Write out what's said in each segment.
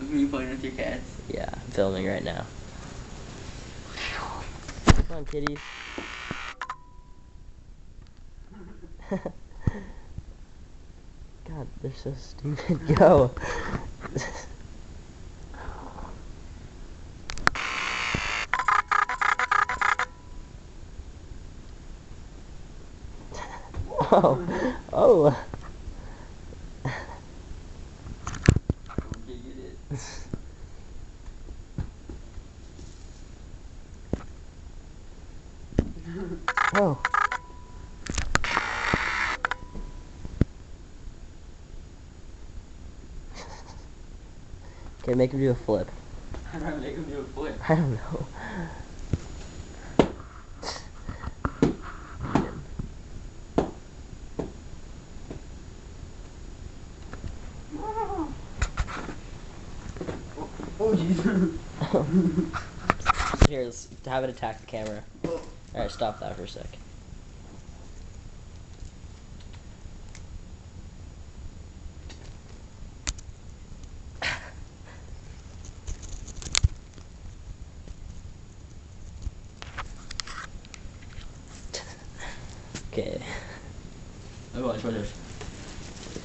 Me playing with your cats. Yeah, I'm filming right now. Come on, kitties. God, they're so stupid. Go. Oh. Oh. Don't you get it? Oh. Okay, make him do a flip. How do I make him do a flip? I don't know. Oh, jeez. Here, let's have it attack the camera. Alright, stop that for a sec. Okay. Oh, watch this.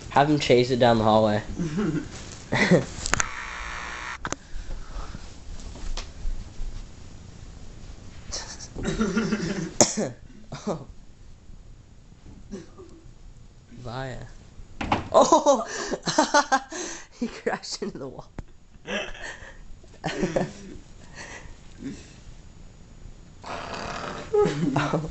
Have him chase it down the hallway. Oh. Via. Oh! He crashed into the wall. Oh.